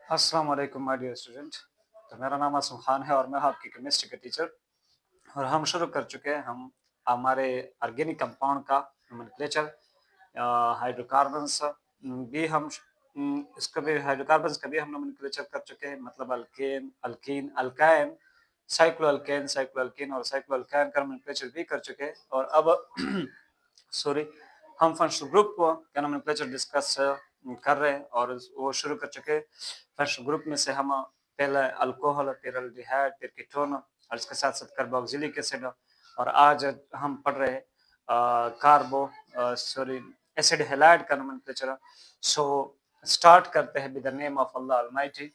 अस्सलाम वालेकुम my dear student. तो मेरा नाम आसम खान है और मैं आपकी केमिस्ट्री के टीचर। और हम शुरू कर चुके हैं हम हमारे ऑर्गेनिक कंपाउंड का नोमेनक्लेचर। हाइड्रोकार्बन्स भी हम इसका भी हाइड्रोकार्बन्स का भी हम नोमेनक्लेचर कर चुके हैं, मतलब अल्केन, अल्कीन, अल्काइन, साइक्लोअल्केन और साइक्लोअल्काइन का नोमेनक्लेचर भी कर चुके हैं। और अब सॉरी, हम फंक्शनल ग्रुप का नोमेनक्लेचर डिस्कस कर रहे हैं और वो शुरू कर चुके हैं। फंक्शनल ग्रुप में से हम पहले अल्कोहल, फिर एल्डिहाइड, फिर कीटोन और इसके साथ साथ कार्बोक्सिलिक एसिड। और आज हम पढ़ रहे हैं एसिड हैलाइड का नोमेनक्लेचर। सो स्टार्ट करते हैं with the name of Allah Almighty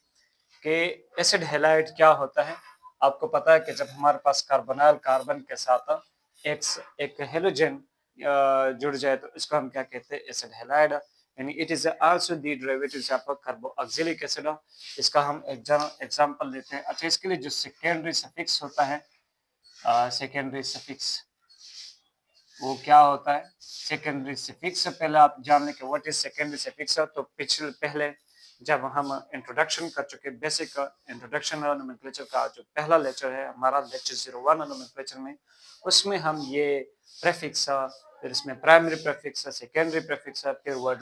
कि एसिड हैलाइड क्या होता है। आपको पता है कि जब हमारे पास कार्बोनाइल कार्बन के साथ एक हेलोजन जुड़ जाए तो इसको हम क्या कहते हैं, एसिड हैलाइड। यानी it is also the derivatives of carboxylic acid. इसका हम एग्जांपल लेते हैं। अच्छा, इसके लिए जो सेकेंडरी सफिक्स होता है, सेकेंडरी सफिक्स वो क्या होता है। सेकेंडरी सफिक्स से पहले आप जान लें कि व्हाट इज सेकेंडरी सफिक्स। तो पिछले पहले जब हम इंट्रोडक्शन कर चुके, बेसिक इंट्रोडक्शन नोमेनक्लेचर का जो पहला लेक्चर है हमारा, लेक्चर 01 नोमेनक्लेचर में, उसमें हम ये प्रेफिक्स, फिर इसमें प्राइमरी प्रेफिक्स, सेकेंडरी प्रेफिक्स, फिर वर्ड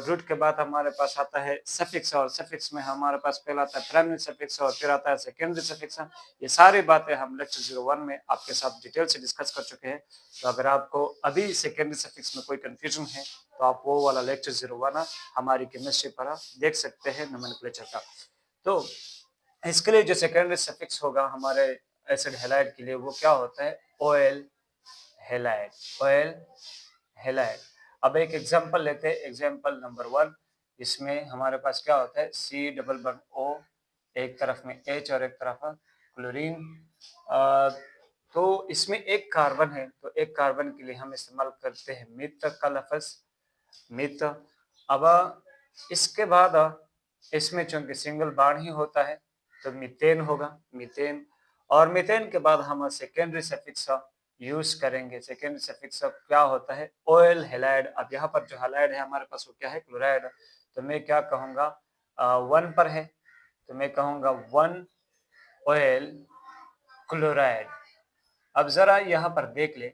रूट के बाद हमारे पास आता है सफिक्स, और सफिक्स में हमारे पास पहला आता है प्राइमरी सफिक्स और फिर आता है सेकेंडरी सफिक्स। ये सारी बातें हम लेक्चर 01 में आपके साथ डिटेल से डिस्कस कर चुके हैं। तो अगर आपको अभी सेकेंडरी सफिक्स में कोई कंफ्यूजन है तो आप वो वाला लेक्चर 01 हमारी केमिस्ट्री पर देख सकते हैं नोमेनक्लेचर का। तो इसके लिए जो सेकेंडरी सफिक्स होगा हमारे एसिड हैलाइड के लिए, वो क्या होता है, ओएल हैलाइड, ओएल हैलाइड। अब एक एग्जांपल लेते हैं, एग्जांपल नंबर 1। इसमें हमारे पास क्या होता है, सी डबल बॉन्ड ओ, एक तरफ में एच और एक तरफ क्लोरीन। तो इसमें एक कार्बन है, तो एक कार्बन के लिए हम इस्तेमाल करते हैं मिथ का लफ्ज, मिथ। अब इसके बाद इसमें चूंकि सिंगल बॉन्ड ही होता है तो मीथेन होगा, मीथेन। और मीथेन के बाद हम सेकेंडरी सफिक्स यूज करेंगे। सेकेंडरी सफिक्स क्या होता है, ओएल हैलाइड। अब यहाँ पर जो हैलाइड है हमारे पास वो क्या है, क्लोराइड। तो मैं क्या कहूँगा, 1 पर है तो मैं कहूँगा 1 ओएल क्लोराइड। अब जरा यहाँ पर देख ले,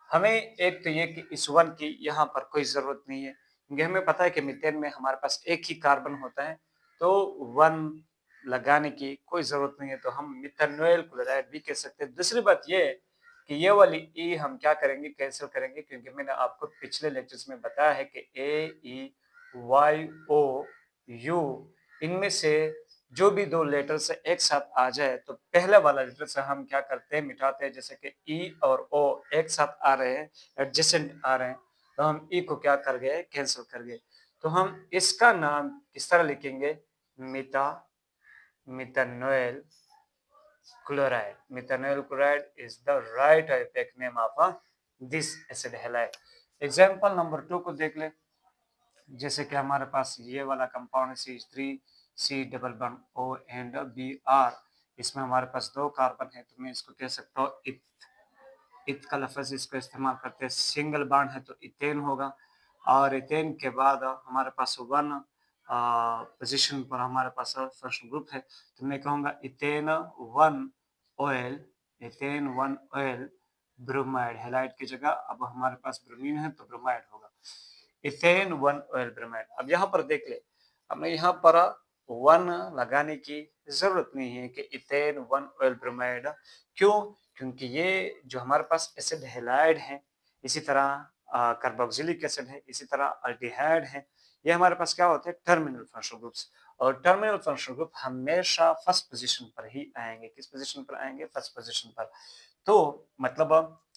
हमें एक तो ये कि इस 1 की यहाँ पर कोई जरूरत नहीं है क्योंकि हमें पता है कि मीथेन में हमारे पास एक ही कार्बन होता है, तो 1 लगाने की कोई जरूरत नहीं है। तो हम मिथेनॉल क्लोराइड भी कह सकते हैं। दूसरी बात ये है कि ये वाली ई हम क्या करेंगे, कैंसिल करेंगे, क्योंकि मैंने आपको पिछले लेक्चर्स में बताया है कि ए ई वाई ओ यू, इनमें से जो भी दो लेटर्स एक साथ आ जाए तो पहले वाला लेटर से हम क्या करते हैं, मिटाते हैं। जैसे कि ई और ओ एक साथ आ रहे हैं, एडजेसेंट आ रहे हैं, तो हम ई को क्या कर गए, कैंसिल कर गए। तो हम इसका नाम किस तरह लिखेंगे, methanol chloride. Methanol chloride is the right effect name of this acid halide. Example number 2 को देख ले। जैसे कि हमारे पास ये वाला compound CH3, C double bond O and Br। इसमें हमारे पास 2 कार्बन है, तो मैं इसको कह सकता हूँ इथ। इथ का लफ्ज इसको इस्तेमाल करते हैं। सिंगल बॉन्ड है तो इथेन होगा, और इथेन के बाद हमारे पास 1 पोजीशन पर हमारे पास फर्स्ट ग्रुप है, तो मैं कहूँगा ethane 1 oil, ethane 1 oil bromide. Halide की जगह अब हमारे पास ब्रोमीन है तो ब्रोमाइड होगा, इथेन 1 ऑयल ब्रोमाइड। अब यहाँ पर देख ले, हमें यहाँ पर 1 लगाने की जरूरत नहीं है कि इथेन 1 ऑयल ब्रोमाइड। क्यों, क्योंकि ये जो हमारे पास एसिड हैलाइड है, इसी तरह कार्बोक्सिलिक एसिड है, इसी तरह अल्डिहाइड है, ये हमारे पास क्या होते हैं, टर्मिनल फंक्शनल ग्रुप्स। और टर्मिनल फंक्शनल ग्रुप हमेशा फर्स्ट पोजीशन पर ही आएंगे। किस पोजीशन पर आएंगे, फर्स्ट पोजीशन पर। तो मतलब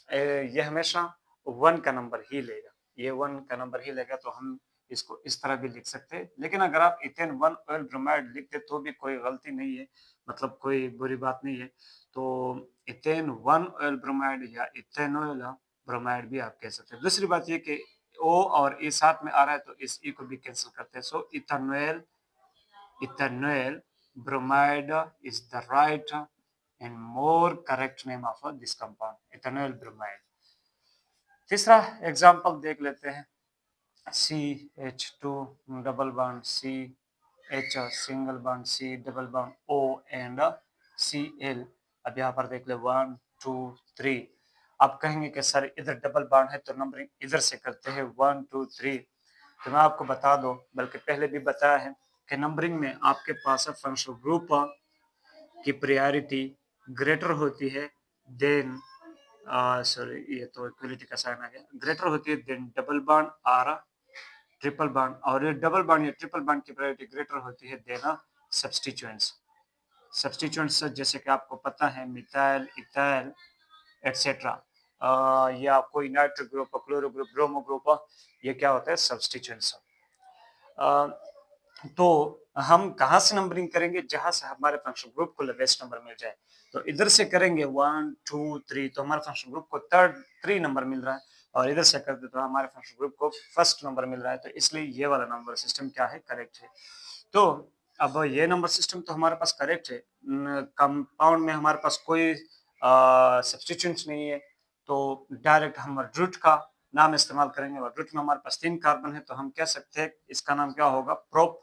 ये हमेशा 1 का नंबर ही लेगा, ये 1 का नंबर ही लेगा। तो हम इसको इस तरह भी लिख सकते हैं। लेकिन अगर आप इथेन 1 ऑयल ब्रोमाइड लिखते तो भी कोई गलती नहीं है, मतलब कोई बुरी बात नहीं है। तो इथेन 1 ऑयल ब्रोमाइड या इथेनॉल ब्रोमाइड भी आप कह सकते हैं। दूसरी बात ये कि ओ और ई साथ में आ रहा है तो इस ई को भी कैंसिल करते हैं। So ethanol, ethanol bromide is the right and more correct name of this compound, ethanol bromide। तीसरा एग्जांपल देख लेते हैं, CH2 double bond C H single bond C double bond O and Cl। अब यहाँ पर देख ले 1 2 3। आप कहेंगे कि सर इधर डबल बॉन्ड है तो नंबरिंग इधर से करते हैं 1 2 3। तो मैं आपको बता दूं, बल्कि पहले भी बताया है कि नंबरिंग में आपके पास फंक्शनल ग्रुप की प्रायोरिटी ग्रेटर होती है देन सॉरी ये तो इक्वलिटी का साइन आ गया, ग्रेटर होती है देन डबल बॉन्ड और ट्रिपल बॉन्ड, और ये डबल बॉन्ड या ट्रिपल बॉन्ड की प्रायोरिटी ग्रेटर होती है देन सब्स्टिट्यूएंट्स। सब्स्टिट्यूएंट्स जैसे कि आपको पता है मिथाइल इथाइल एटसेट्रा, या कोई nitro group chloro group bromo group, ये क्या होता है सब्स्टिट्यूएंट्स। तो हम कहाँ से नंबरिंग करेंगे, जहां से हमारे फंक्शन ग्रुप को लोवेस्ट नंबर मिल जाए। तो इधर से करेंगे 1 2 3 तो हमारे फंक्शन ग्रुप को थर्ड 3 नंबर मिल रहा है, और इधर से करते तो हमारे फंक्शन ग्रुप को फर्स्ट नंबर मिल रहा है। तो इसलिए ये वाला नंबर सिस्टम क्या है, करेक्ट है। तो अब ये नंबर सिस्टम तो हमारे पास करेक्ट है, कंपाउंड में हमारे पास कोई सब्स्टिट्यूएंट्स नहीं है, तो डायरेक्ट हम रूट का नाम इस्तेमाल करेंगे, और रूट में हमारे पास 3 कार्बन है, तो हम कह सकते हैं इसका नाम क्या होगा, प्रोप।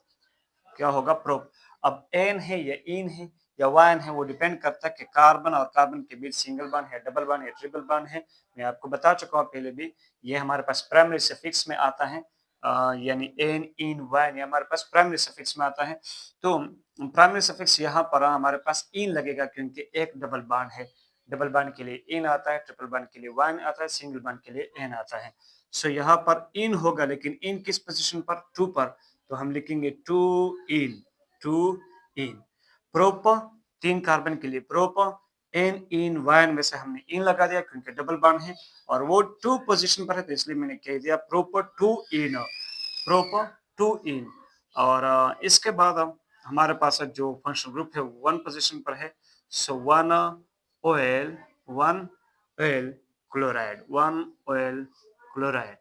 क्या होगा, प्रोप। अब एन है या इन है या वाइन है, वो डिपेंड करता है कि कार्बन और कार्बन के बीच सिंगल बॉन्ड है, डबल बॉन्ड है, ट्रिपल बॉन्ड है। मैं आपको बता चुका हूँ पहले भी, ये हमारे पास प्राइमरी सफिक्स में आता है, यानी एन इन वाइन ये हमारे पास प्राइमरी सफिक्स में आता है। तो प्राइमरी सफिक्स यहाँ पर हमारे पास इन लगेगा, क्योंकि एक डबल बॉन्ड है। डबल बॉन्ड के लिए इन आता है, ट्रिपल बॉन्ड के लिए वाइन आता है, सिंगल बॉन्ड के लिए एन आता है। सो यहाँ पर इन होगा, लेकिन इन किस पोजीशन पर, 2 पर, तो हम लिखेंगे 2 इन, 2 इन। प्रोप 3 कार्बन के लिए प्रोप, एन इन वाइन में से हमने इन लगा दिया क्योंकि डबल बॉन्ड है, और वो 2 पोजीशन पर है, तो इसलिए मैंने कह दिया प्रोप 2 इन, प्रोप 2 इन। और इसके बाद हमारे पास जो फंक्शनल ग्रुप है 1 पोजीशन पर है, सो 1 oil 1 oyl chloride, 1 oyl chloride.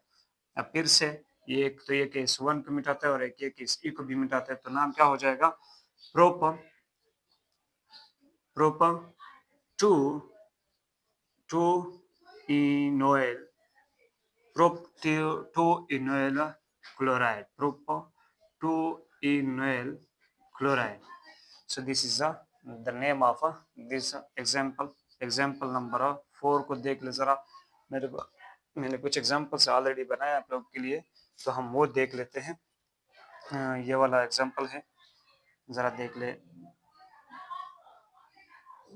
अब फिर से ये एक तो ये केस 1 को मिटाता है और एक ये केस ई को भी मिटाता है, तो नाम क्या हो जाएगा, prop, prop 2 2 enoyl, prop 2 enoyl chloride, prop 2 enoyl chloride. So this is the name of this example। Example number 4 को देख ले जरा, मैंने कुछ एग्जाम्पल्स ऑलरेडी बनाया आप लोगों के लिए, तो हम वो देख लेते हैं। ये वाला एग्जाम्पल है, जरा देख ले।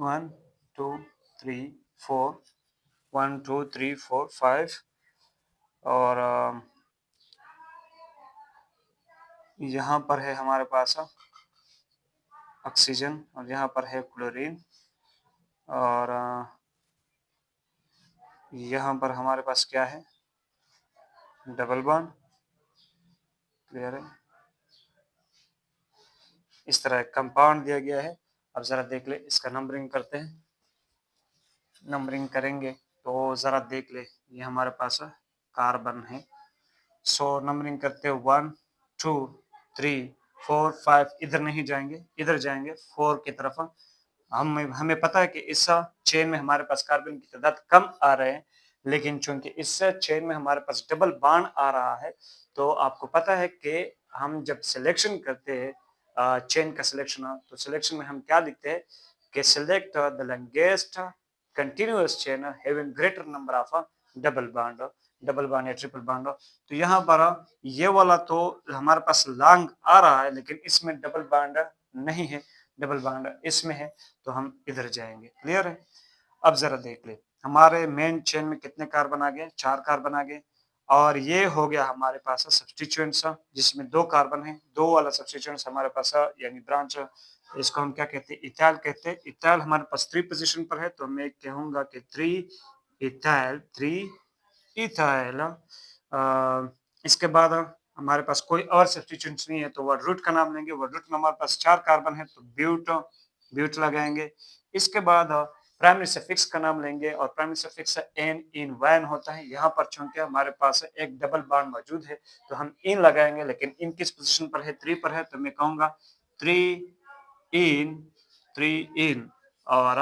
1 2 3 4, 1 2 3 4 5, और यहाँ पर है हमारे पास ऑक्सीजन, और यहाँ पर है क्लोरीन, और यहाँ पर हमारे पास क्या है, डबल बॉन्ड। क्लियर है, इस तरह कंपाउंड दिया गया है। अब जरा देख ले, इसका नंबरिंग करते हैं। नंबरिंग करेंगे तो जरा देख ले, ये हमारे पास कार्बन है, सो नंबरिंग करते हैं 1 2 3 4 5, इधर नहीं जाएंगे, इधर जाएंगे 4 की तरफ। हमें पता है कि इस चेन में हमारे पास कार्बन की तादाद कम आ रहे हैं, लेकिन चूंकि इस चेन में हमारे पास डबल बॉन्ड आ रहा है, तो आपको पता है कि हम जब सिलेक्शन करते हैं चेन का सिलेक्शन, तो सिलेक्शन में हम क्या लिखते हैं कि select the longest continuous chain having greater number of double bond, double bond या ट्रिपल बॉन्ड। तो यहाँ पर ये वाला तो हमारे पास लॉन्ग आ रहा है, लेकिन इसमें डबल बॉन्ड नहीं है, डबल बॉन्ड इसमें है, तो हम इधर जाएंगे। क्लियर है। अब जरा देख ले, हमारे मेन चेन में कितने कार्बन आ गए, 4 कार्बन आ गए, और ये हो गया हमारे पास सब्स्टिट्यूएंट्स, जिसमें 2 कार्बन है, 2 वाला सब्स्टिट्यूएंट्स हमारे पास यानी ब्रांच, इसको हम क्या कहते हैं, इथाइल कहते हैं। इथाइल हमारे पास 3 पोजीशन पर है, तो मैं कहूंगा कि 3 इथाइल, 3 इथाइल। इसके बाद हमारे पास कोई और सब्स्टिट्यूएंट्स नहीं है, तो वो रूट का नाम लेंगे। वो रूट में हमारे पास 4 कार्बन है, तो ब्यूट, ब्यूट लगाएंगे। इसके बाद प्राइमरी सफिक्स का नाम लेंगे, और primary suffix ane ene yne होता है। यहाँ पर चूंकि हमारे पास एक डबल बॉन्ड मौजूद है, तो हम इन लगाएंगे, लेकिन इन किस पोजीशन पर है, 3 पर है, तो मैं कहूंगा 3 इन, 3 इन, और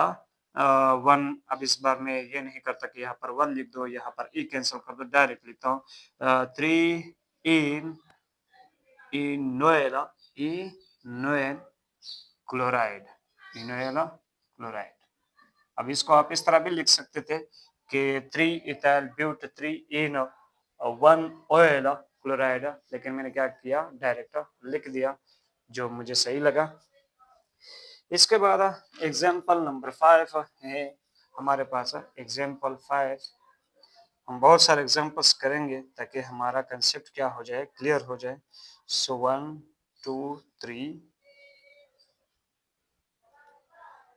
1। अब इस बार मैं ये नहीं करता कि यहाँ पर 1 लिख दो, यहाँ पर ई कैंसिल कर दो, डायरेक्ट लिखता हूँ 3 इन इनोएल, इनोइल क्लोराइड, इनोइल क्लोराइड। अब इसको आप इस तरह भी लिख सकते थे कि 3 ethyl but 3 en 1 oyl chloride, लेकिन मैंने क्या किया, डायरेक्ट लिख दिया जो मुझे सही लगा। इसके बाद एग्जाम्पल नंबर 5 है हमारे पास। एग्जाम्पल 5 हम बहुत सारे एग्जाम्पल्स करेंगे ताकि हमारा कंसेप्ट क्या हो जाए, क्लियर हो जाए। सो 1 2 3,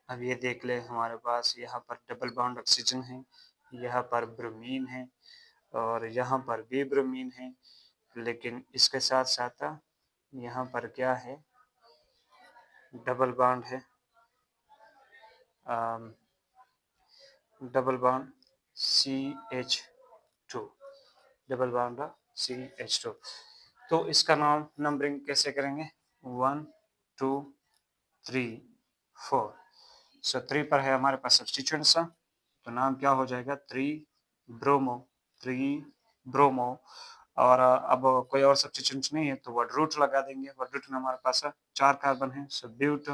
अब ये देख ले हमारे पास यहाँ पर डबल बॉन्ड ऑक्सीजन है, यहाँ पर ब्रोमीन है और यहाँ पर भी ब्रोमीन है, लेकिन इसके साथ साथ यहाँ पर क्या है, डबल बॉन्ड है, double bond CH2, double bond CH2। तो इसका नाम नंबरिंग कैसे करेंगे, 1 2 3 4। सो 3 पर है हमारे पास सब्स्टिट्यूएंट्स, तो नाम क्या हो जाएगा, 3 ब्रोमो, 3 ब्रोमो। और अब कोई और सब्स्टिट्यूएंट्स नहीं है तो वर्ड रूट लगा देंगे। वर्ड रूट में हमारे पास 4 कार्बन है, सो ब्यूट,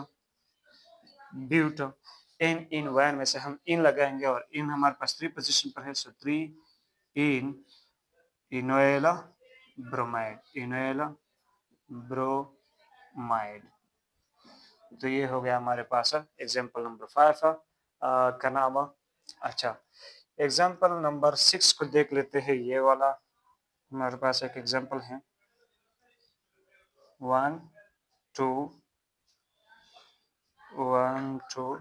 ब्यूट। इन इन वैन में से हम इन लगाएंगे और इन हमारे पास 3 पोजीशन पर है, सो 3 इन इनोइल ब्रोमाइड, इनोइल ब्रोमाइड। तो ये हो गया हमारे पास एग्जाम्पल नंबर 5 का नाम। अच्छा, एग्जाम्पल नंबर 6 को देख लेते हैं। ये वाला हमारे पास एक एग्जाम्पल है, 1 2 1 2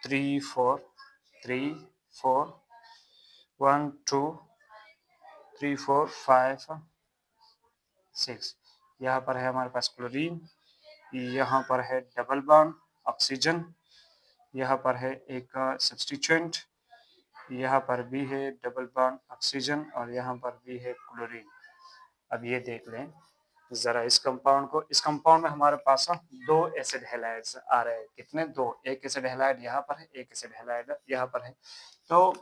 3 4 3 4 1 2 3 4 5 6। यहाँ पर है हमारे पास क्लोरीन, यहाँ पर है डबल बॉन्ड ऑक्सीजन, यहाँ पर है एक सब्स्टिट्यूएंट, यहाँ पर भी है डबल बॉन्ड ऑक्सीजन और यहाँ पर भी है क्लोरीन। अब ये देख लें जरा इस कंपाउंड को। इस कंपाउंड में हमारे पास 2 एसिड हैलाइड्स आ रहे हैं। कितने, 2। एक एसिड हैलाइड यहाँ पर है, एक एसिड हैलाइड यहाँ पर है। तो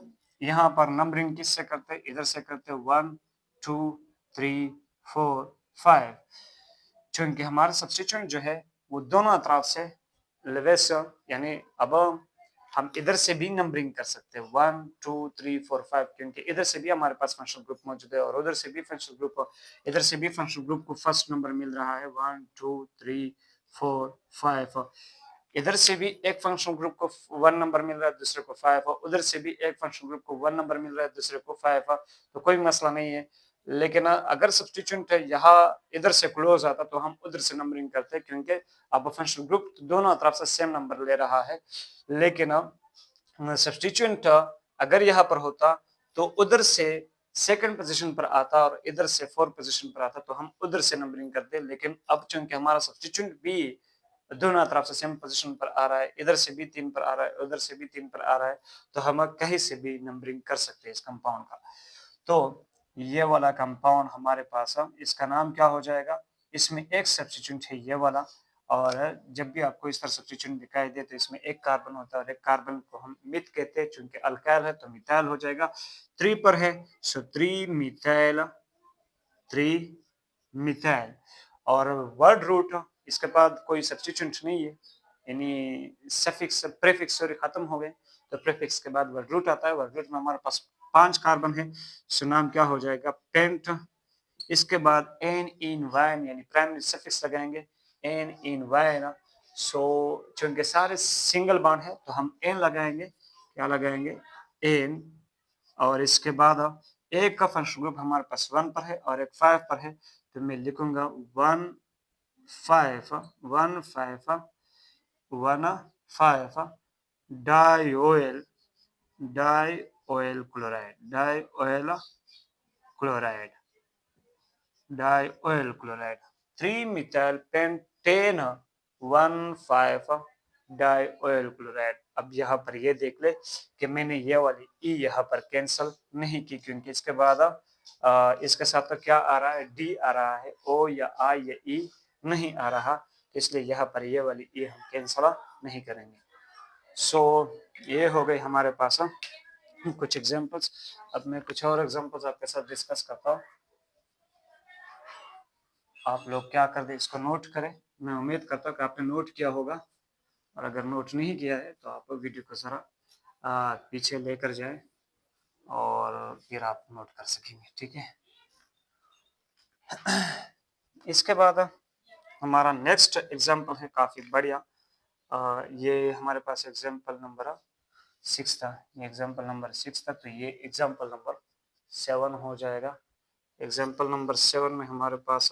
यहाँ पर नंबरिंग किससे करते हैं, इधर से करते हैं, 1 2 3 4 5। चूंकि हमारा सब्स्टिट्यूएंट जो है वो दोनों अतराफ से लेवेस, यानी अब हम इधर से भी नंबरिंग कर सकते हैं 1 2 3 4 5, क्योंकि इधर से भी हमारे पास फंक्शनल ग्रुप मौजूद है और उधर से भी फंक्शनल ग्रुप, इधर से भी फंक्शनल ग्रुप को फर्स्ट नंबर मिल रहा है 1 2 3 4 5। इधर से भी एक फंक्शनल ग्रुप को 1 नंबर मिल रहा है, दूसरे को 5, और उधर से भी एक फंक्शनल ग्रुप को 1 नंबर मिल रहा है, दूसरे को 5। तो कोई मसला नहीं है। लेकिन अगर सब्स्टिट्यूएंट यहाँ इधर से क्लोज आता तो हम उधर से नंबरिंग करते हैं, क्योंकि अब फंक्शनल ग्रुप दोनों तरफ से सेम नंबर ले रहा है। लेकिन सब्स्टिट्यूएंट अगर यहाँ पर होता तो उधर से सेकंड पोजीशन पर आता और इधर से फोर्थ पोजीशन पर आता, तो हम उधर से नंबरिंग करते। लेकिन अब चूंकि हमारा सब्स्टिट्यूएंट भी दोनों तरफ से सेम पोजीशन पर आ रहा है, इधर से भी 3 पर आ रहा है, उधर से भी 3 पर आ रहा है, तो हम कहीं से भी नंबरिंग कर सकते हैं इस कंपाउंड का। तो ये वाला कंपाउंड हमारे पास, इसका नाम क्या हो जाएगा, इसमें एक सब्स्टिट्यूएंट है ये वाला, और जब भी आपको इस तरह सब्स्टिट्यूएंट दिखाई दे तो इसमें एक कार्बन होता है और एक कार्बन को हम मिथ कहते हैं, चूंकि अल्काइल है तो मिथाइल हो जाएगा। 3 पर है, सो 3 मिथाइल, 3 मिथाइल। और वर्ड रूट, इसके बाद कोई सब्स्टिट्यूएंट नहीं है, यानी सफिक्स प्रीफिक्स सॉरी खत्म हो गए, तो प्रीफिक्स के बाद वर्ड रूट आता है। वर्ड रूट में हमारे पास 5 कार्बन है, सो नाम क्या हो जाएगा, पेंट। इसके बाद एन इन वाइन, यानी प्राइमरी सफिक्स लगाएंगे, एन इन वाइन। सो चूंकि सारे सिंगल बॉन्ड है तो हम एन लगाएंगे, क्या लगाएंगे, एन। और इसके बाद एक का फंक्शनल ग्रुप हमारे पास 1 पर है और एक 5 पर है, तो मैं लिखूंगा 1 5 1 5 1 5 dioyl, dioyl chloride, dioyl chloride, dioyl chloride, 3 methyl pentane 1 5 dioyl chloride. अब यहाँ पर ये देख ले कि मैंने ये वाली ई यहाँ पर कैंसिल नहीं की, क्योंकि इसके बाद इसके साथ तो क्या आ रहा है, डी आ रहा है, ओ या आई या ई नहीं आ रहा, इसलिए यहाँ पर ये वाली ई हम कैंसिल नहीं करेंगे। सो ये हो गई हमारे पास कुछ एग्जांपल्स। अब मैं कुछ और एग्जांपल्स आपके साथ डिस्कस करता हूँ। आप लोग क्या कर दे, इसको नोट करें। मैं उम्मीद करता हूँ कि आपने नोट किया होगा, और अगर नोट नहीं किया है तो आप वीडियो को ज़रा पीछे लेकर जाएं और फिर आप नोट कर सकेंगे, ठीक है। इसके बाद हमारा नेक्स्ट एग्जाम्पल है काफ़ी बढ़िया। ये हमारे पास एग्जाम्पल नंबर 6 था, ये एग्जाम्पल नंबर 6 था, तो ये एग्जाम्पल नंबर 7 हो जाएगा। एग्जाम्पल नंबर 7 में हमारे पास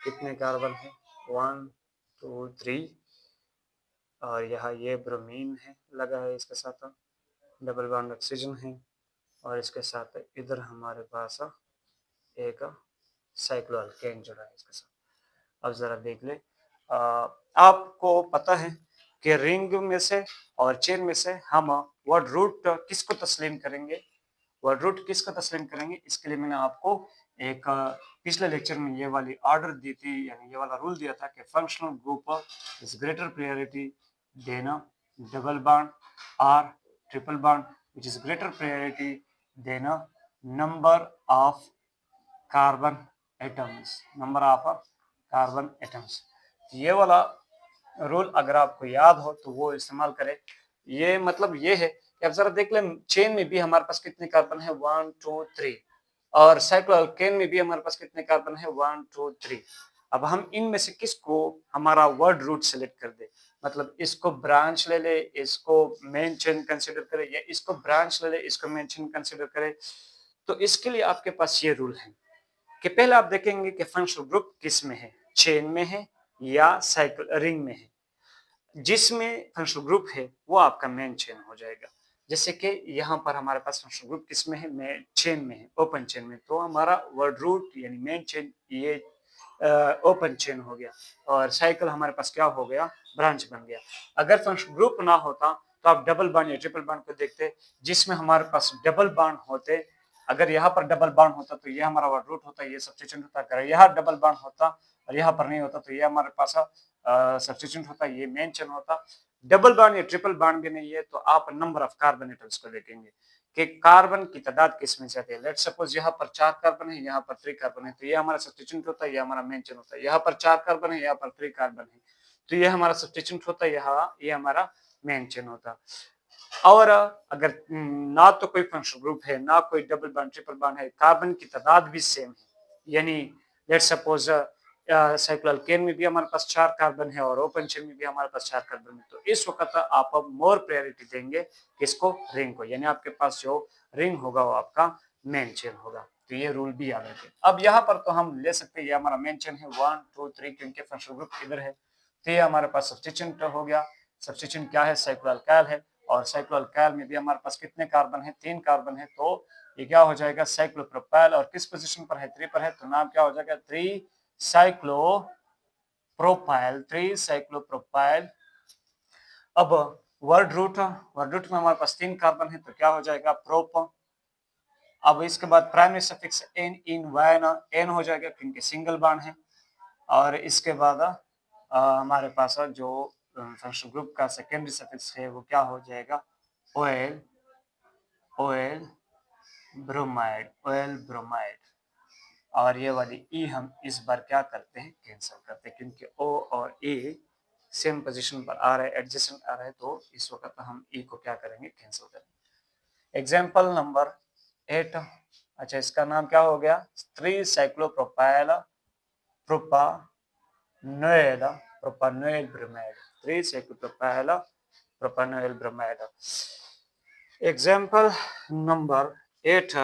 कितने कार्बन है, 1 2 3, और यहाँ ये ब्रोमीन है लगा है, इसके साथ डबल बॉन्ड ऑक्सीजन है, और इसके साथ इधर हमारे पास एक साइक्लोअल्केन जुड़ा है इसके साथ। अब जरा देख ले, आपको पता है कि रिंग में से और चेन में से हम वर्ड रूट किसको तस्लीम करेंगे, वर्ड रूट किसको तस्लीम करेंगे। इसके लिए मैंने आपको एक पिछले लेक्चर में ये वाली ऑर्डर दी थी, यानी ये वाला रूल दिया था कि functional group is greater priority than double bond और triple bond which is greater priority than a number of carbon atoms, number of carbon atoms। ये वाला रूल अगर आपको याद हो तो वो इस्तेमाल करें। ये मतलब ये है कि अब जरा देख लें, चेन में भी हमारे पास कितने कार्बन है, 1 2 3, और साइक्लोअल्केन में भी हमारे पास कितने कार्बन है, 1 2 3। अब हम इनमें से किसको हमारा वर्ड रूट सेलेक्ट कर दे, मतलब इसको ब्रांच ले ले, इसको मेन चेन कंसीडर करे, या इसको ब्रांच ले ले, इसको मेन चेन कंसीडर करे। तो इसके लिए आपके पास ये रूल है कि पहले आप देखेंगे कि फंक्शनल ग्रुप किस में है, चेन में है या साइकिल रिंग में है। जिसमें फंक्शनल ग्रुप है वो आपका मेन चेन हो जाएगा। जैसे कि यहाँ पर हमारे पास फंक्शनल ग्रुप किस में है, में चेन में है, ओपन चेन में, तो हमारा वर्ड रूट यानी मेन चेन ये ओपन चेन हो गया, और साइकिल हमारे पास क्या हो गया, ब्रांच बन गया। अगर फंक्शनल ग्रुप ना होता तो आप डबल बॉन्ड या ट्रिपल बॉन्ड को देखते, जिसमें हमारे पास डबल बॉन्ड होते। अगर यहाँ पर डबल बॉन्ड होता तो ये हमारा वर्ड रूट होता, ये सब्स्टिट्यूएंट होता। अगर यहाँ डबल बॉन्ड होता और यहाँ पर नहीं होता तो ये हमारे पास सब्स्टिट्यूएंट होता, ये मेन चेन होता। डबल बॉन्ड या ट्रिपल बॉन्ड भी नहीं है तो आप नंबर ऑफ कार्बन एटम्स को देखेंगे कि कार्बन की तादाद किसमें से आती है। लेट्स सपोज यहाँ पर 4 कार्बन है, यहाँ पर 3 कार्बन है, तो ये हमारा सब्स्टिट्यूएंट होता है, ये हमारा मेन चेन होता है। यहाँ पर 4 कार्बन है, यहाँ पर 3 कार्बन है, तो ये हमारा सब्स्टिट्यूएंट होता है, यहाँ ये हमारा मेन चेन होता। और अगर ना तो कोई फंक्शनल ग्रुप है, ना कोई डबल बॉन्ड ट्रिपल बॉन्ड है, कार्बन की तादाद भी सेम है, यानी लेट्स सपोज साइक्लोअल्केन में भी हमारे पास 4 कार्बन है और ओपन चेन में भी हमारे पास 4 कार्बन है, तो इस वक्त आप मोर प्रायोरिटी देंगे किसको, रिंग को, यानी आपके पास जो रिंग होगा वो आपका मेन चेन होगा। तो ये रूल भी याद रखें। अब यहाँ पर तो हम ले सकते हैं, ये हमारा मेन चेन है 1 2 3, क्योंकि फंक्शनल ग्रुप इधर है, तो ये हमारे पास सब्स्टिट्यूएंट हो गया। सब्स्टिट्यूएंट क्या है, साइक्लोअल्काइल है, और साइक्लोअल्काइल में भी हमारे पास कितने कार्बन है, 3 कार्बन है, तो ये क्या हो जाएगा, साइक्लोप्रोपाइल, और किस पोजीशन पर है, 3 पर है, तो नाम क्या हो जाएगा, 3 साइक्लोप्रोपाइल, 3 साइक्लोप्रोपाइल। अब वर्ड रूट में हमारे पास 3 कार्बन है, तो क्या हो जाएगा, प्रोप। अब इसके बाद प्राइमरी सफिक्स एन इन वायन, एन हो जाएगा क्योंकि सिंगल बॉन्ड है, और इसके बाद हमारे पास जो फंक्शनल ग्रुप का सेकेंडरी सफिक्स है वो क्या हो जाएगा, ol, ol bromide, ol bromide. और ये वाली ई हम इस बार क्या करते हैं, कैंसिल करते हैं, क्योंकि ओ और ए सेम पोजीशन पर आ रहा है, एडजेसेंट आ रहा है, तो इस वक्त हम ई को क्या करेंगे, कैंसिल करेंगे। एग्जाम्पल नंबर 8, अच्छा इसका नाम क्या हो गया, 3 cyclopropyl propanoyl, propanoyl bromide, 3 cyclopropyl propanoyl bromide. Example number 8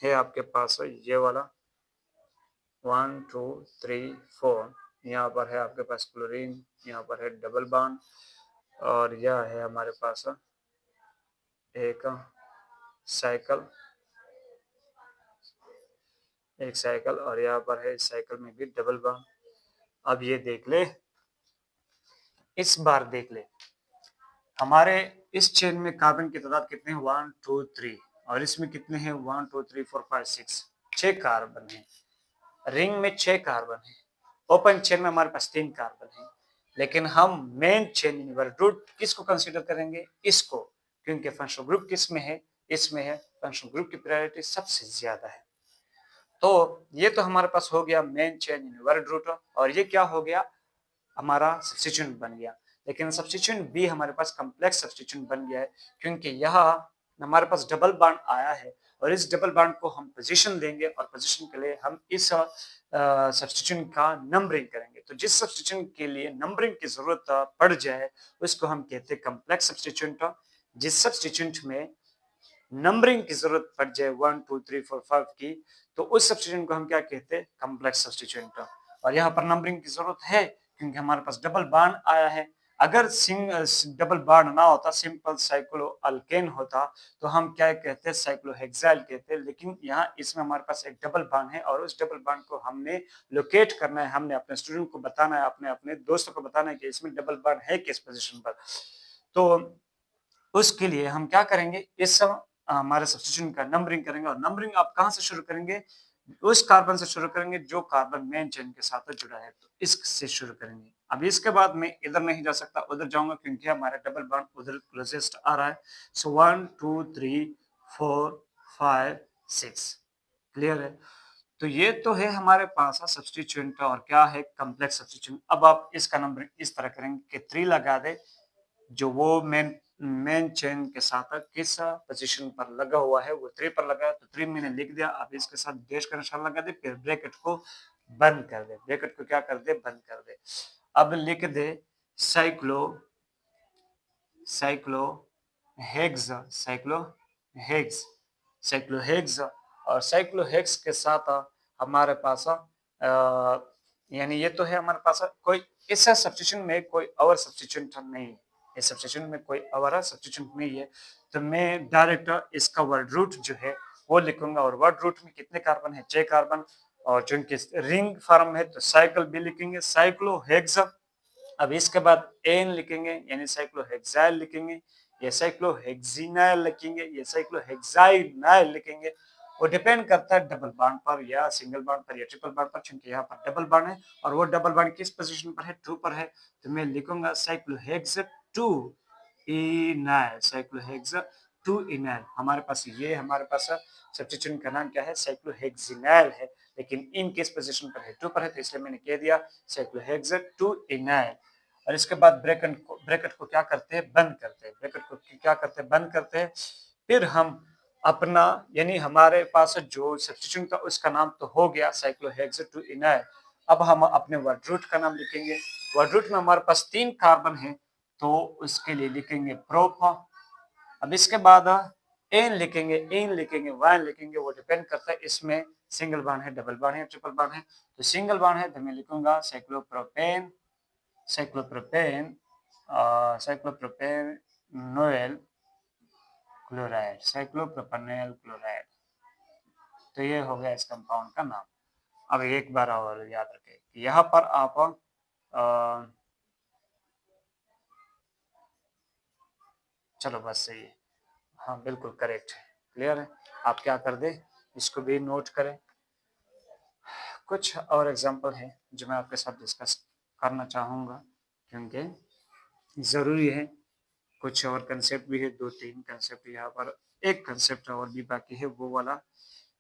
है आपके पास ये वाला 1 2 3 4, यहाँ पर है आपके पास क्लोरीन, यहाँ पर है डबल बॉन्ड, और यह है हमारे पास एक साइकिल, और यहाँ पर है इस साइकिल में भी डबल बॉन्ड। अब ये देख ले, इस बार देख ले, हमारे इस चेन में कार्बन की तादाद कितने हैं, 1 2 3, और इसमें कितने हैं, 1 2 3 4 5 6, 6 कार्बन है। रिंग में 6 कार्बन है, ओपन चेन में हमारे पास 3 कार्बन है, लेकिन हम मेन चेन वर्ड रूट किसको कंसीडर करेंगे, इसको, क्योंकि फंक्शनल ग्रुप किस में है, इसमें है, फंक्शनल ग्रुप की प्रायोरिटी सबसे ज्यादा है। तो ये तो हमारे पास हो गया मेन चेन वर्ड रूट, और ये क्या हो गया, हमारा सब्स्टिट्यूएंट बन गया। लेकिन सब्स्टिट्यूएंट भी हमारे पास कॉम्प्लेक्स सब्स्टिट्यूएंट बन गया है, क्योंकि यहाँ हमारे पास डबल बॉन्ड आया है, और इस डबल बॉन्ड को हम पोजीशन देंगे, और पोजीशन के लिए हम इस सब्स्टिट्यूएंट का नंबरिंग करेंगे। तो जिस सब्स्टिट्यूएंट के लिए नंबरिंग की जरूरत पड़ जाए उसको हम कहते हैं कॉम्प्लेक्स सब्स्टिट्यूएंट। जिस सब्स्टिट्यूएंट में नंबरिंग की जरूरत पड़ जाए 1 2 3 4 5 की, तो उस सब्स्टिट्यूएंट को हम क्या कहते हैं, कॉम्प्लेक्स सब्स्टिट्यूएंट। और यहाँ पर नंबरिंग की जरूरत है क्योंकि हमारे पास डबल बॉन्ड आया है। अगर डबल बॉन्ड ना होता, सिंपल साइक्लो अल्केन होता, तो हम क्या कहते हैं, साइक्लोहेक्साइल कहते हैं। लेकिन यहाँ इसमें हमारे पास एक डबल बॉन्ड है, और उस डबल बॉन्ड को हमने लोकेट करना है, हमने अपने स्टूडेंट को बताना है, अपने अपने दोस्तों को बताना है कि इसमें डबल बॉन्ड है किस पोजीशन पर। तो उसके लिए हम क्या करेंगे, इस हमारे सब्स्टिट्यूएंट का नंबरिंग करेंगे, और नंबरिंग आप कहां से शुरू करेंगे, उस कार्बन से शुरू करेंगे जो कार्बन मेन चेन के साथ जुड़ा है, तो इससे शुरू करेंगे। अब इसके बाद मैं इधर नहीं जा सकता, उधर जाऊंगा क्योंकि हमारा डबल बॉन्ड उधर क्लोजेस्ट आ रहा है। सो 1 2 3 4 5 6, क्लियर है। तो ये तो है हमारे पास सब्स्टिट्यूएंट, और क्या है, कॉम्प्लेक्स सब्स्टिट्यूएंट। अब आप इसका नंबर इस तरह करेंगे कि 3 लगा दे, जो वो मेन चेन के साथ किस पोजीशन पर लगा हुआ है, वो 3 पर लगा है, तो 3 मैंने लिख दिया। अब इसके साथ डैश का निशान लगा दे, फिर ब्रैकेट को बंद कर दे, ब्रैकेट को क्या कर दे, बंद कर दे। अब लिख दे cyclo cyclo hex cyclo hex cyclo hex, और साइक्लो हेक्स के साथ हमारे पास यानी ये तो है हमारे पास कोई इस सब्स्टिट्यूशन में कोई और सब्स्टिट्यूएंट नहीं है, इस सब्स्टिट्यूशन में कोई और सब्स्टिट्यूएंट नहीं है। तो मैं डायरेक्ट इसका वर्ड रूट जो है वो लिखूंगा, और वर्ड रूट में कितने कार्बन है, 6 कार्बन, और चूंकि रिंग फॉर्म है तो साइकिल भी लिखेंगे, साइक्लोहेक्स। अब इसके बाद एन लिखेंगे यानी साइक्लोहेक्साइल लिखेंगे, ये साइक्लोहेक्सिनाइल लिखेंगे, ये साइक्लोहेक्साइनाइल लिखेंगे। वो डिपेंड करता है डबल बॉन्ड पर या सिंगल बॉन्ड पर या ट्रिपल बॉन्ड पर, क्योंकि यहाँ पर डबल बॉन्ड है, और वो डबल बॉन्ड किस पोजीशन पर है, 2 पर है। तो मैं लिखूंगा साइक्लोहेक्स 2 इनाइल, साइक्लोहेक्स 2 इनाइल। हमारे पास ये हमारे पास सब्स्टिट्यूएंट का नाम क्या है, साइक्लोहेक्सिनाइल है, लेकिन इन किस पोजीशन पर है, 2 पर है, तो इसलिए मैंने कह दिया साइक्लोहेक्स 2 इनाइल। और इसके बाद ब्रैकेट को क्या करते हैं, बंद करते हैं, ब्रैकेट को क्या करते हैं, बंद करते हैं। फिर हम अपना यानी हमारे पास जो सब्स्टिट्यूएंट था उसका नाम तो हो गया साइक्लोहेक्स 2 इनाइल। अब हम अपने वर्ड रूट का नाम लिखेंगे। वर्ड रूट में हमारे पास 3 कार्बन है, तो उसके लिए लिखेंगे प्रोप। अब इसके बाद एन लिखेंगे, वाइन लिखेंगे, वो डिपेंड करता है इसमें सिंगल बॉन्ड है, डबल बॉन्ड है, ट्रिपल बॉन्ड है। तो सिंगल बॉन्ड है तो मैं लिखूंगा cyclopropane, cyclopropane cyclopropanoyl chloride, cyclopropanoyl chloride. तो ये हो गया इस कंपाउंड का नाम। अब एक बार और याद रखें कि यहाँ पर आप चलो बस सही है, हाँ बिल्कुल करेक्ट है, क्लियर है। आप क्या कर दे, इसको भी नोट करें। कुछ और एग्जांपल है जो मैं आपके साथ डिस्कस करना चाहूँगा, क्योंकि ज़रूरी है। कुछ और कंसेप्ट भी है, 2-3 कंसेप्ट यहाँ पर, एक कंसेप्ट और भी बाकी है, वो वाला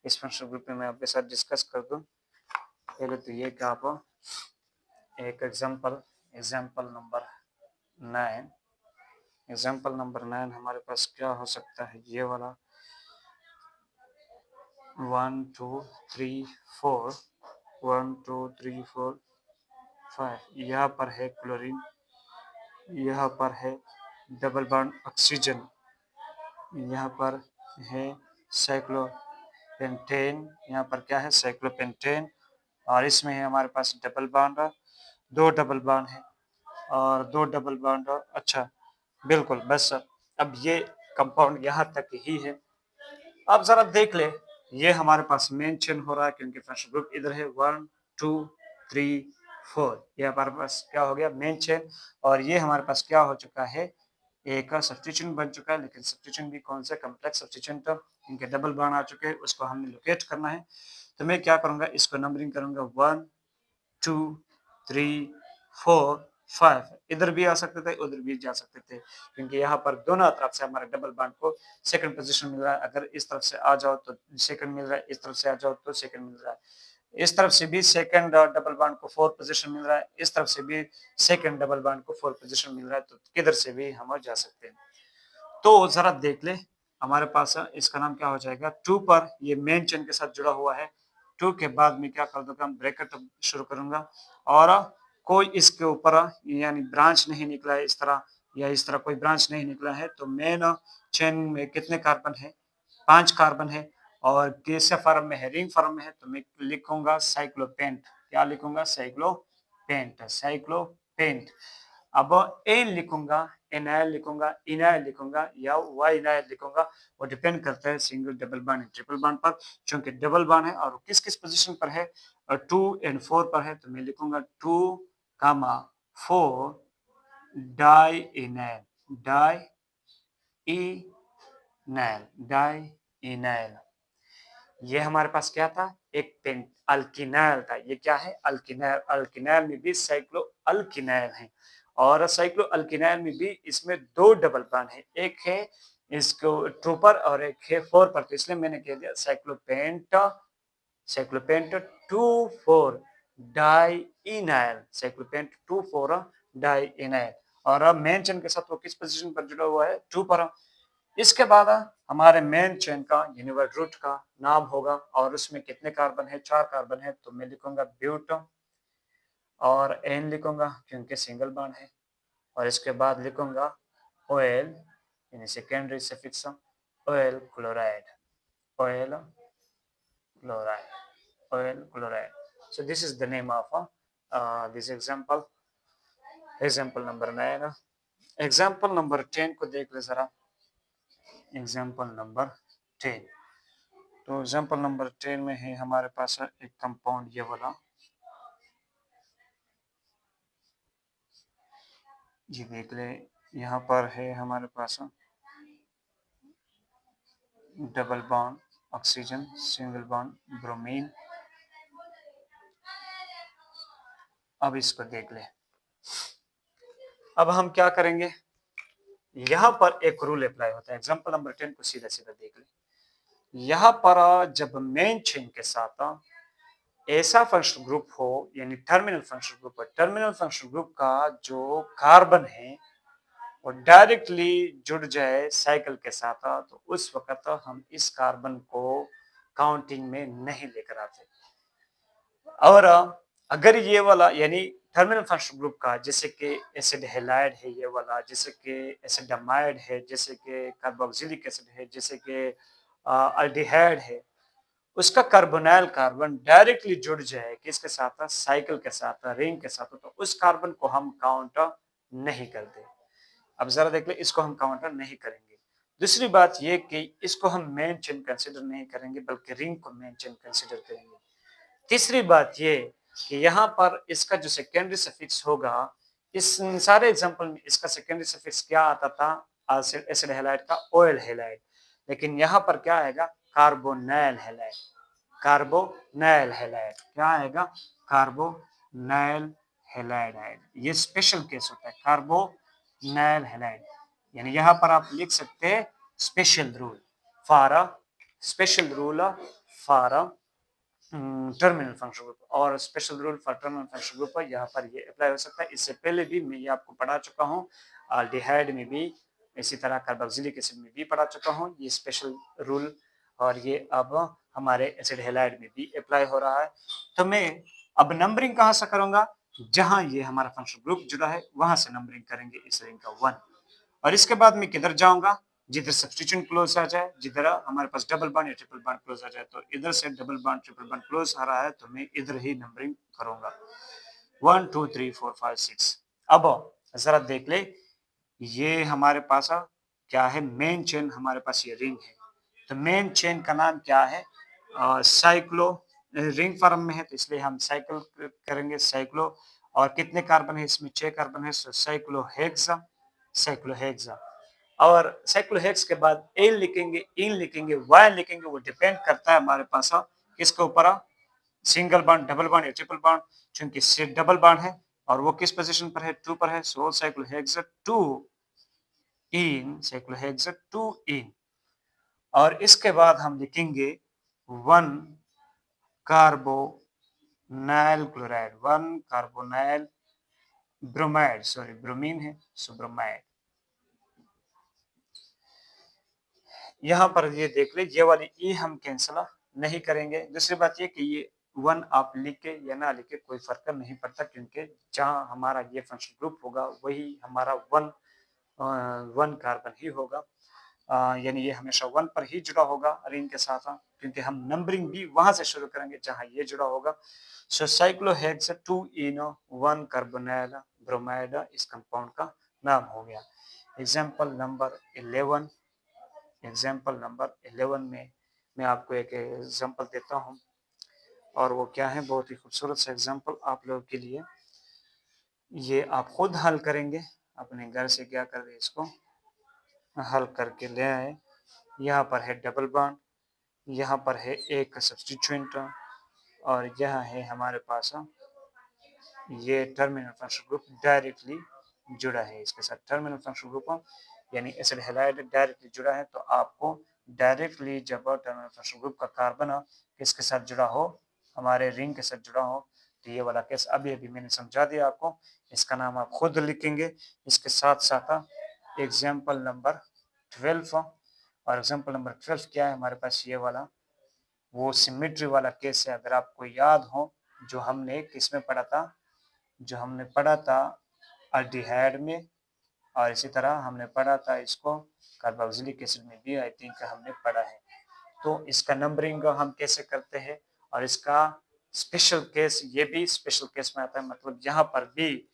इस फंक्शनल ग्रुप में मैं आपके साथ डिस्कस कर दूँ। पहले तो ये कि आप एक एग्जाम्पल नंबर 9, एग्जाम्पल नंबर 9 हमारे पास क्या हो सकता है, ये वाला 1 2 3 4 1 2 3 4 5, यहाँ पर है क्लोरीन, यहाँ पर है डबल बॉन्ड ऑक्सीजन, यहाँ पर है साइक्लोपेंटेन, यहाँ पर क्या है, साइक्लोपेंटेन, और इसमें है हमारे पास डबल बॉन्ड, 2 डबल बॉन्ड है और 2 डबल बॉन्ड। अच्छा बिल्कुल, बस अब ये कंपाउंड यहाँ तक ही है। अब जरा देख ले, ये हमारे पास मेन चेन हो रहा है क्योंकि फंक्शनल ग्रुप इधर है, 1 2 3 4, ये हमारे पास क्या हो गया, मेन चेन। और ये हमारे पास क्या हो चुका है, एक सब्स्टिट्यूएंट बन चुका है, लेकिन सब्स्टिट्यूएंट भी कौन सा, कॉम्प्लेक्स सब्स्टिट्यूएंट, इनके डबल बॉन्ड आ चुके हैं, उसको हमने लोकेट करना है। तो मैं क्या करूंगा, इसको नंबरिंग करूंगा 1 2 3 4 5, इधर भी आ सकते थे, उधर भी जा सकते थे, क्योंकि यहाँ पर दोनों तरफ से हमारे डबल बॉन्ड को सेकंड पोजीशन मिल रहा है। अगर इस तरफ से आ जाओ तो सेकंड मिल रहा है, इस तरफ से आ जाओ तो सेकंड मिल रहा है। इस तरफ से भी सेकंड डबल बॉन्ड को 4 पोजीशन मिल रहा है, इस तरफ से भी सेकंड डबल बॉन्ड को 4 पोजीशन मिल रहा है, तो किधर से भी हम जा सकते हैं। तो जरा देख ले, हमारे पास इसका नाम क्या हो जाएगा, 2 पर ये मेन चेन के साथ जुड़ा हुआ है। 2 के बाद में क्या कर दूंगा, ब्रैकेट शुरू करूंगा और कोई इसके ऊपर यानी ब्रांच नहीं निकला है इस तरह, या इस तरह कोई ब्रांच नहीं निकला है, तो मेन चेन में कितने कार्बन है, 5 कार्बन है, और कैसे फॉर्म में है, रिंग फॉर्म में है, तो मैं लिखूंगा साइक्लोपेंट। क्या लिखूंगा, साइक्लोपेंट, साइक्लोपेंट। अब एन लिखूंगा, एनाइल लिखूंगा, इनाइल लिखूंगा या वाइनाइल लिखूंगा, वो डिपेंड करता है single double bond triple bond पर। चूंकि डबल बॉन्ड है और किस किस पोजीशन पर है, और 2 एंड 4 पर है, तो मैं लिखूंगा 2, 4 डाई इनाइल, डाई इनाइल, डाई इनाइल। ये हमारे पास क्या था, एक पेंट अल्किनाइल था। ये क्या है, अल्किनाइल। अल्किनाइल में भी साइक्लो अल्किनाइल है, और साइक्लो अल्किनाइल में भी इसमें 2 डबल बॉन्ड है, एक है इसको 2 पर और एक है 4 पर, तो इसलिए मैंने कह दिया साइक्लोपेंट, साइक्लोपेंट 2,4 डाइइनाइल, साइक्लोपेंट 2,4 डाइइनाइल। और अब मेन चेन के साथ वो किस पोजीशन पर जुड़ा हुआ है, 2 पर। इसके बाद हमारे मेन चेन का यूनिवर्सल रूट का नाम होगा, और उसमें कितने कार्बन है, 4 कार्बन है, तो मैं लिखूंगा ब्यूट, और एन लिखूंगा क्योंकि सिंगल बॉन्ड है, और इसके बाद लिखूंगा ऑयल यानी secondary suffix oil chloride, oil chloride, oil chloride. So this is the name of this example, example number 9। Example number 10 को देख ले जरा, एग्जाम्पल नंबर 10। तो एग्जाम्पल नंबर 10 में है हमारे पास एक कंपाउंड ये वाला, ये देख ले, यहाँ पर है हमारे पास double bond oxygen, single bond bromine. अब इसको देख ले, अब हम क्या करेंगे, यहाँ पर एक रूल अप्लाई होता है। एग्जाम्पल नंबर 10 को सीधा सीधा देख ले, यहाँ पर जब मेन चेन के साथ ऐसा फंक्शनल ग्रुप हो, यानी टर्मिनल फंक्शनल ग्रुप है, टर्मिनल फंक्शनल ग्रुप का जो कार्बन है वो डायरेक्टली जुड़ जाए साइकिल के साथ, तो उस वक्त हम इस कार्बन को काउंटिंग में नहीं लेकर आते। और अगर ये वाला यानी टर्मिनल फंक्शनल ग्रुप का, जैसे कि एसिड हैलाइड है ये वाला, जैसे कि एसिडामाइड है, जैसे कि कार्बोक्सिलिक एसिड है, जैसे कि अल्डिहाइड है, उसका कार्बोनाइल कार्बन डायरेक्टली जुड़ जाए किसके साथ, साइकिल के साथ, रिंग के साथ, तो उस कार्बन को हम काउंट नहीं करते। अब जरा देख ले, इसको हम काउंटर नहीं करेंगे। दूसरी बात ये कि इसको हम मेन चेन कंसीडर नहीं करेंगे, बल्कि रिंग को मेन चेन कंसीडर करेंगे। तीसरी बात ये कि यहाँ पर इसका जो सेकेंडरी सफिक्स होगा, इस सारे एग्जांपल में इसका सेकेंडरी सफिक्स क्या आता था, एसिड हैलाइड का ऑयल हैलाइड, लेकिन यहाँ पर क्या आएगा, कार्बोनाइल हैलाइड, कार्बोनाइल हैलाइड। क्या आएगा, कार्बोनाइल हैलाइड आएगा। ये स्पेशल केस होता है, कार्बोनाइल हैलाइड, यानी यहाँ पर आप लिख सकते हैं special rule for, special rule for terminal function group, और special rule for terminal function group यहाँ पर ये अप्लाई हो सकता है। इससे पहले भी मैं ये आपको पढ़ा चुका हूँ, अल्डिहाइड में भी, इसी तरह कार्बोक्सिलिक एसिड में भी पढ़ा चुका हूँ ये स्पेशल रूल, और ये अब हमारे एसिड हैलाइड में भी अप्लाई हो रहा है। तो मैं अब नंबरिंग कहाँ से करूंगा, जहां ये हमारा फंक्शन ग्रुप जुड़ा है वहां से नंबरिंग करेंगे इस रिंग का 1, और इसके बाद मैं किधर जाऊंगा, जिधर सब्स्टिट्यूशन क्लोज आ जाए, जिधर हमारे पास डबल बॉन्ड या ट्रिपल बॉन्ड क्लोज आ जाए, तो इधर से double bond triple bond close आ रहा है, तो मैं इधर ही नंबरिंग करूंगा 1 2 3 4 5 6। अब जरा देख ले, ये हमारे पास क्या है, मेन चेन हमारे पास ये रिंग है, तो मेन चेन का नाम क्या है, साइक्लो, रिंग फॉर्म में है तो इसलिए हम साइकिल करेंगे, साइक्लो। और कितने कार्बन है इसमें, 6 कार्बन है, साइक्लोहेक्सा, साइक्लोहेक्सा। और साइक्लोहेक्स के बाद एन लिखेंगे, इन लिखेंगे, वाई लिखेंगे, वो डिपेंड करता है हमारे पास किसके ऊपर, सिंगल बॉन्ड, डबल बॉन्ड या ट्रिपल बॉन्ड। चूंकि डबल बॉन्ड है और वो किस पोजीशन पर है, 2 पर है। सो साइक्लोहेक्सा 2 इन, साइक्लोहेक्सा 2 इन। और इसके बाद हम लिखेंगे 1 carbonyl chloride, 1 carbonyl bromide, sorry bromine है, सो ब्रोमाइड। यहाँ पर ये देख ले, ये वाली ई हम कैंसिल नहीं करेंगे। दूसरी बात ये कि ये 1 आप लिखे या ना लिखे कोई फर्क नहीं पड़ता, क्योंकि जहाँ हमारा ये फंक्शन ग्रुप होगा वही हमारा 1 कार्बन ही होगा। यानी ये हमेशा 1 पर ही जुड़ा होगा रिंग के साथ, क्योंकि हम नंबरिंग भी वहां से शुरू करेंगे जहां ये जुड़ा होगा। सो साइक्लोहेक्सा 2 इनो 1 कार्बोनाइल ब्रोमाइड इस कंपाउंड का नाम हो गया। एग्जाम्पल नंबर 11, एग्जाम्पल नंबर 11 में मैं आपको एक एग्जाम्पल देता हूँ, और वो क्या है, बहुत ही खूबसूरत सा एग्जाम्पल आप लोगों के लिए। ये आप खुद हल करेंगे अपने घर से, क्या कर रहे इसको हल करके ले आए। यहाँ पर है डबल बॉन्ड, यहाँ पर है एक सब्स्टिट्यूएंट, और यहाँ है हमारे पास ये टर्मिनल फंक्शनल ग्रुप डायरेक्टली जुड़ा है इसके साथ। टर्मिनल फंक्शनल ग्रुप यानी एसिड हैलाइड डायरेक्टली जुड़ा है, तो आपको डायरेक्टली जब टर्मिनल फंक्शनल ग्रुप का कार्बन किसके साथ जुड़ा हो, हमारे रिंग के साथ जुड़ा हो, तो ये वाला केस अभी अभी मैंने समझा दिया आपको। इसका नाम आप खुद लिखेंगे। इसके साथ साथ एग्जाम्पल नंबर 12, और एग्जाम्पल नंबर 12 क्या है हमारे पास, ये वाला वो सिमेट्री वाला केस है। अगर आपको याद हो जो हमने किसमें पढ़ा था, जो हमने पढ़ा था अल्डिहाइड में, और इसी तरह हमने पढ़ा था इसको कार्बोक्सिलिक एसिड में भी, आई थिंक हमने पढ़ा है। तो इसका नंबरिंग हम कैसे करते हैं, और इसका स्पेशल केस, ये भी स्पेशल केस में आता है। मतलब यहाँ पर भी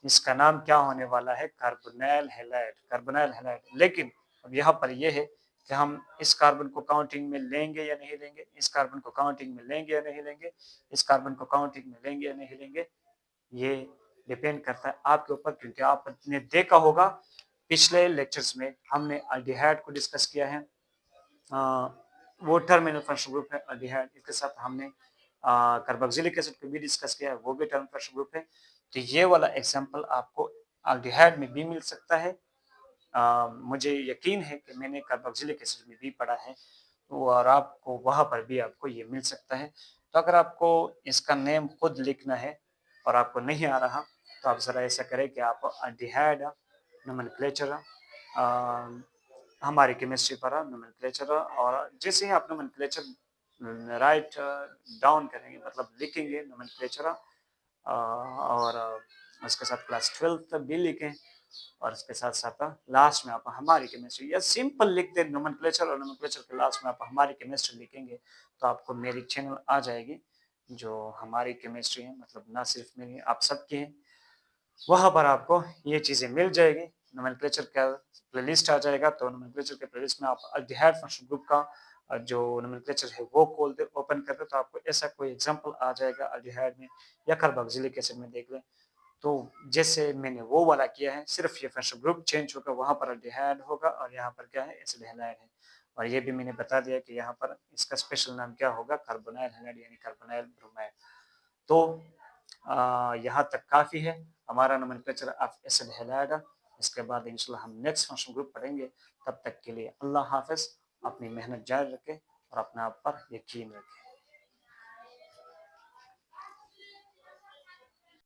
इसका नाम क्या होने वाला है, कार्बोनाइल हैलाइड, कार्बोनाइल हैलाइड। लेकिन अब यहाँ पर यह है कि हम इस कार्बन को काउंटिंग में लेंगे या नहीं लेंगे, इस कार्बन को काउंटिंग में लेंगे या नहीं लेंगे, इस कार्बन को काउंटिंग में लेंगे या नहीं लेंगे, ये डिपेंड करता है आपके ऊपर। क्योंकि आपने देखा होगा पिछले लेक्चर्स में हमने अल्डिहाइड को डिस्कस किया है, वो टर्मिनल फंक्शनल ग्रुप है अल्डिहाइड। इसके साथ हमने कार्बोक्सिलिक एसिड को भी डिस्कस किया है, वो भी टर्मिनल फंक्शनल ग्रुप है। तो ये वाला एग्जांपल आपको अल्डिहाइड में भी मिल सकता है। मुझे यकीन है कि मैंने कार्बोक्सिलिक एसिड में भी पढ़ा है, और आपको वहां पर भी आपको ये मिल सकता है। तो अगर आपको इसका नेम खुद लिखना है और आपको नहीं आ रहा, तो आप ज़रा ऐसा करें कि आप अल्डिहाइड नोमेनक्लेचर, हमारी केमिस्ट्री पर नोमेनक्लेचर, और जैसे ही आप नोमेनक्लेचर राइट डाउन करेंगे, मतलब लिखेंगे नोमेनक्लेचर, और उसके साथ क्लास 12 भी लिखें, और इसके साथ साथ लास्ट में आप हमारी केमिस्ट्री, या सिंपल लिख दे नोमेनक्लेचर, और नोमेनक्लेचर के लास्ट में आप हमारी केमिस्ट्री लिखेंगे, तो आपको मेरी चैनल आ जाएगी जो हमारी केमिस्ट्री है, मतलब ना सिर्फ मेरी, आप सबकी है। वहां पर आपको ये चीजें मिल जाएगी। नोमेनक्लेचर का प्लेलिस्ट आ जाएगा, तो नोमेनक्लेचर के प्लेलिस्ट में आप अल्डिहाइड फंक्शनल ग्रुप का जो नोमेनक्लेचर है वो खोल दे, ओपन कर दे, तो आपको ऐसा कोई एग्जांपल आ जाएगा अल्डिहाइड में या कार्बोक्सिलिक एसिड में, देख लें। तो जैसे मैंने वो वाला किया है, सिर्फ ये फंक्शनल ग्रुप चेंज होगा, वहां पर अल्डिहाइड होगा और यहाँ पर क्या है, एसिड हैलाइड है। और ये भी मैंने बता दिया कि यहाँ पर इसका स्पेशल नाम क्या होगा, कार्बोनाइल हैलाइड यानी कार्बोनाइल ब्रोमाइड। तो यहाँ तक काफ़ी है हमारा नोमेनक्लेचर ऑफ एसिड हैलाइड। इसके बाद इंशाल्लाह हम नेक्स्ट फंक्शनल ग्रुप पढ़ेंगे। तब तक के लिए अल्लाह हाफिज़। अपनी मेहनत जारी रखें और अपने आप पर यकीन रखें।